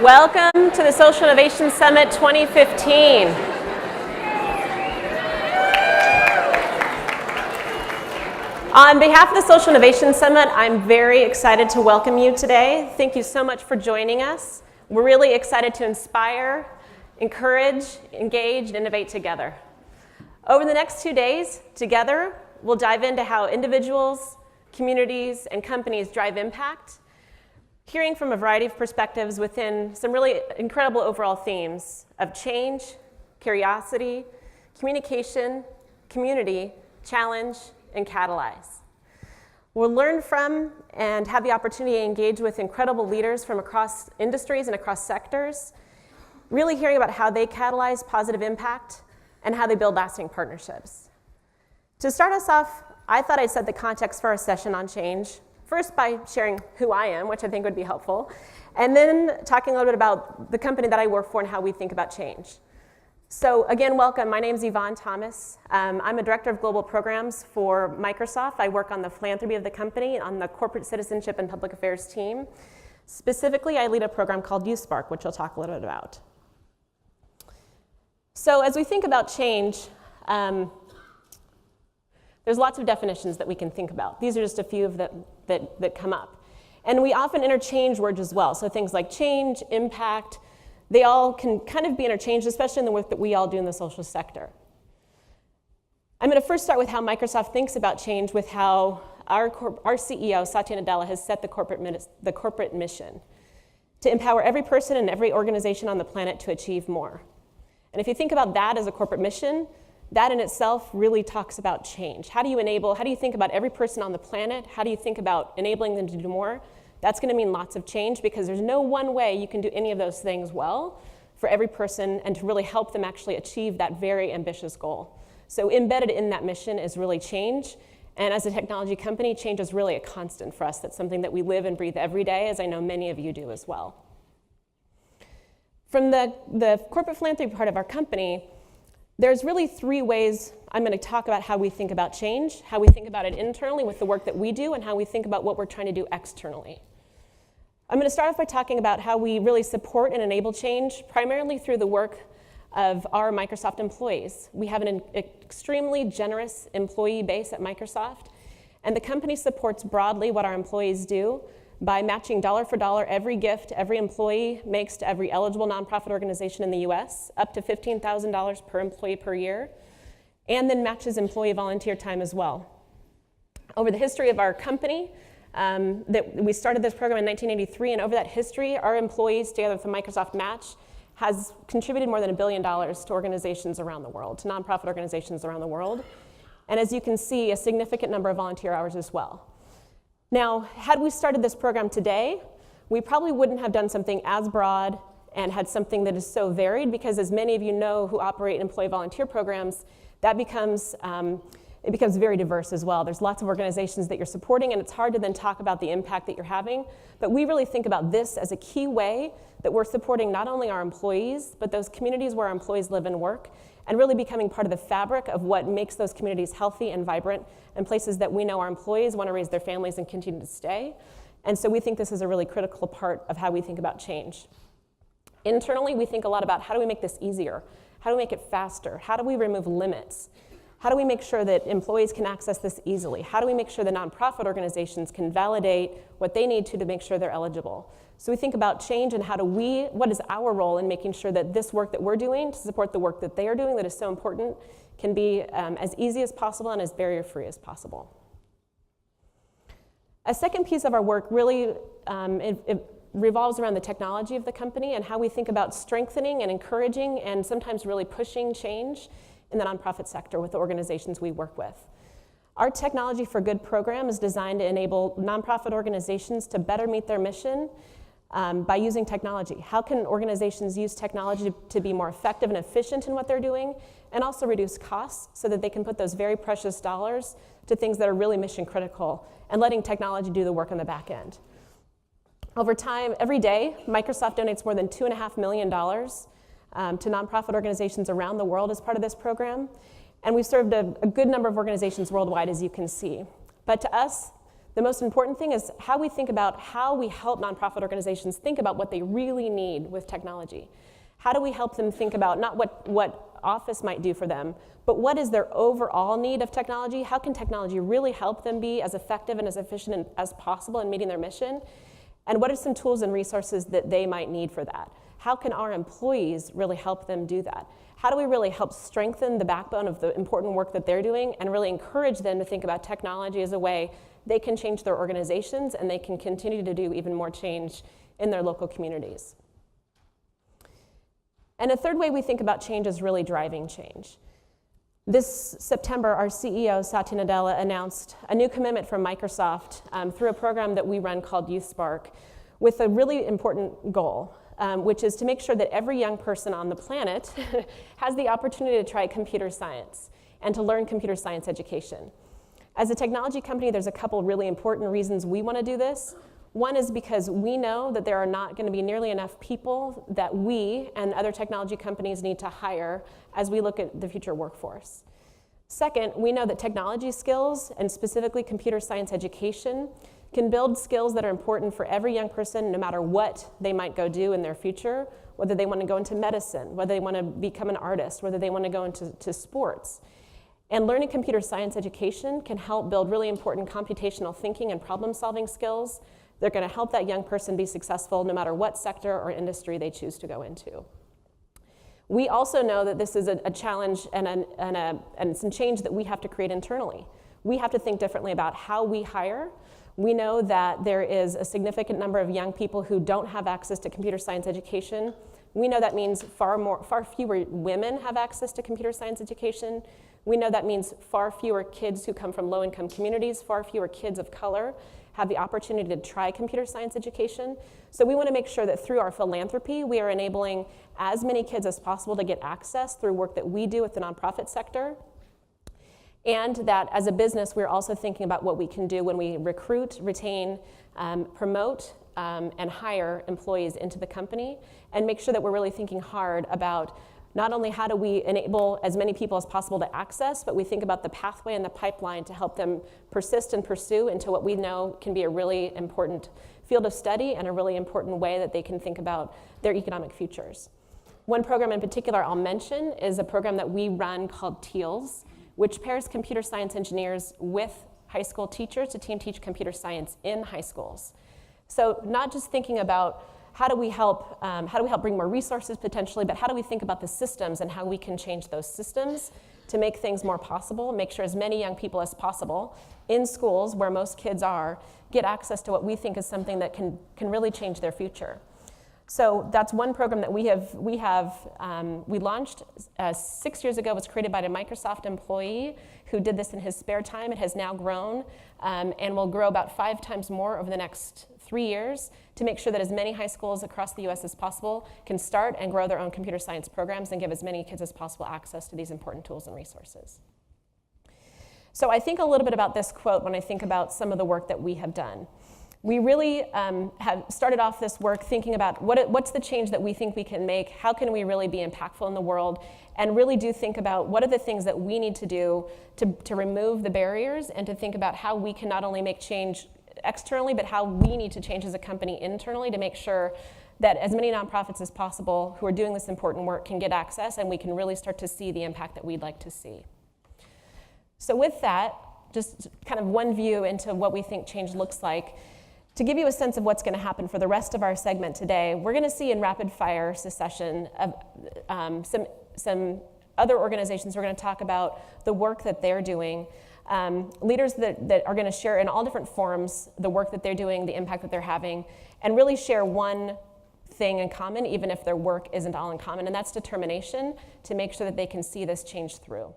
Welcome to the Social Innovation Summit 2015. On behalf of the Social Innovation Summit, I'm very excited to welcome you today. Thank you so much for joining us. We're really excited to inspire, encourage, engage, and innovate together. Over the next 2 days, together, we'll dive into how individuals, communities, and companies drive impact, hearing from a variety of perspectives within some really incredible overall themes of change, curiosity, communication, community, challenge, and catalyze. We'll learn from and have the opportunity to engage with incredible leaders from across industries and across sectors, really hearing about how they catalyze positive impact and how they build lasting partnerships. To start us off, I thought I'd set the context for our session on change, first by sharing who I am, which I think would be helpful, and then talking a little bit about the company that I work for and how we think about change. So again, welcome. My name is Yvonne Thomas. I'm a director of global programs for Microsoft. I work on the philanthropy of the company on the corporate citizenship and public affairs team. Specifically, I lead a program called YouthSpark, which I'll talk a little bit about. So as we think about change, there's lots of definitions that we can think about. These are just a few of them that come up. And we often interchange words as well. So things like change, impact, they all can kind of be interchanged, especially in the work that we all do in the social sector. I'm going to first start with how Microsoft thinks about change with how our CEO, Satya Nadella, has set the corporate mission to empower every person and every organization on the planet to achieve more. And if you think about that as a corporate mission, that in itself really talks about change. How do you think about every person on the planet? How do you think about enabling them to do more? That's going to mean lots of change because there's no one way you can do any of those things well for every person and to really help them actually achieve that very ambitious goal. So embedded in that mission is really change. And as a technology company, change is really a constant for us. That's something that we live and breathe every day, as I know many of you do as well. From the corporate philanthropy part of our company, there's really 3 ways I'm going to talk about how we think about change, how we think about it internally with the work that we do, and how we think about what we're trying to do externally. I'm going to start off by talking about how we really support and enable change, primarily through the work of our Microsoft employees. We have an extremely generous employee base at Microsoft, and the company supports broadly what our employees do by matching dollar for dollar every gift every employee makes to every eligible nonprofit organization in the US, up to $15,000 per employee per year, and then matches employee volunteer time as well. Over the history of our company, we started this program in 1983, and over that history, our employees, together with the Microsoft Match, has contributed more than $1 billion to organizations around the world, to nonprofit organizations around the world. And as you can see, a significant number of volunteer hours as well. Now, had we started this program today, we probably wouldn't have done something as broad and had something that is so varied because, as many of you know who operate employee volunteer programs, that becomes very diverse as well. There's lots of organizations that you're supporting, and it's hard to then talk about the impact that you're having. But we really think about this as a key way that we're supporting not only our employees, but those communities where our employees live and work, and really becoming part of the fabric of what makes those communities healthy and vibrant and places that we know our employees want to raise their families and continue to stay. And so we think this is a really critical part of how we think about change. Internally, we think a lot about how do we make this easier? How do we make it faster? How do we remove limits? How do we make sure that employees can access this easily? How do we make sure that nonprofit organizations can validate what they need to make sure they're eligible? So we think about change and what is our role in making sure that this work that we're doing to support the work that they are doing that is so important can be as easy as possible and as barrier-free as possible. A second piece of our work really it revolves around the technology of the company and how we think about strengthening and encouraging and sometimes really pushing change in the nonprofit sector with the organizations we work with. Our Technology for Good program is designed to enable nonprofit organizations to better meet their mission by using technology. How can organizations use technology to be more effective and efficient in what they're doing, and also reduce costs so that they can put those very precious dollars to things that are really mission critical, and letting technology do the work on the back end. Over time, every day, Microsoft donates more than $2.5 million to nonprofit organizations around the world as part of this program. And we've served a good number of organizations worldwide, as you can see. But to us, The most important thing is how we think about how we help nonprofit organizations think about what they really need with technology. How do we help them think about not what Office might do for them, but what is their overall need of technology? How can technology really help them be as effective and as efficient as possible in meeting their mission? And what are some tools and resources that they might need for that? How can our employees really help them do that? How do we really help strengthen the backbone of the important work that they're doing and really encourage them to think about technology as a way they can change their organizations and they can continue to do even more change in their local communities? And a third way we think about change is really driving change. This September, our CEO, Satya Nadella, announced a new commitment from Microsoft through a program that we run called Youth Spark with a really important goal, which is to make sure that every young person on the planet has the opportunity to try computer science and to learn computer science education. As a technology company, there's a couple really important reasons we want to do this. One is because we know that there are not going to be nearly enough people that we and other technology companies need to hire as we look at the future workforce. Second, we know that technology skills, and specifically computer science education, can build skills that are important for every young person no matter what they might go do in their future, whether they want to go into medicine, whether they want to become an artist, whether they want to go into sports. And learning computer science education can help build really important computational thinking and problem-solving skills. They're going to help that young person be successful no matter what sector or industry they choose to go into. We also know that this is a challenge and some change that we have to create internally. We have to think differently about how we hire. We know that there is a significant number of young people who don't have access to computer science education. We know that means far fewer women have access to computer science education. We know that means far fewer kids who come from low-income communities, far fewer kids of color have the opportunity to try computer science education. So we want to make sure that through our philanthropy, we are enabling as many kids as possible to get access through work that we do with the nonprofit sector. And that as a business, we're also thinking about what we can do when we recruit, retain, promote, and hire employees into the company, and make sure that we're really thinking hard about not only how do we enable as many people as possible to access, but we think about the pathway and the pipeline to help them persist and pursue into what we know can be a really important field of study and a really important way that they can think about their economic futures. One program in particular I'll mention is a program that we run called TEALS, which pairs computer science engineers with high school teachers to teach computer science in high schools. So not just thinking about how do we help bring more resources potentially, but how do we think about the systems and how we can change those systems to make things more possible, make sure as many young people as possible in schools where most kids are get access to what we think is something that can really change their future. So that's one program that we launched 6 years ago. It was created by a Microsoft employee who did this in his spare time. It has now grown and will grow about 5 times more over the next 3 years to make sure that as many high schools across the US as possible can start and grow their own computer science programs and give as many kids as possible access to these important tools and resources. So I think a little bit about this quote when I think about some of the work that we have done. We really have started off this work thinking about what's the change that we think we can make, how can we really be impactful in the world, and really do think about what are the things that we need to do to remove the barriers and to think about how we can not only make change externally, but how we need to change as a company internally to make sure that as many nonprofits as possible who are doing this important work can get access and we can really start to see the impact that we'd like to see. So with that, just kind of one view into what we think change looks like. To give you a sense of what's going to happen for the rest of our segment today, we're going to see in rapid fire succession some other organizations who are going to talk about the work that they're doing, leaders that are going to share in all different forms the work that they're doing, the impact that they're having, and really share one thing in common, even if their work isn't all in common, and that's determination to make sure that they can see this change through.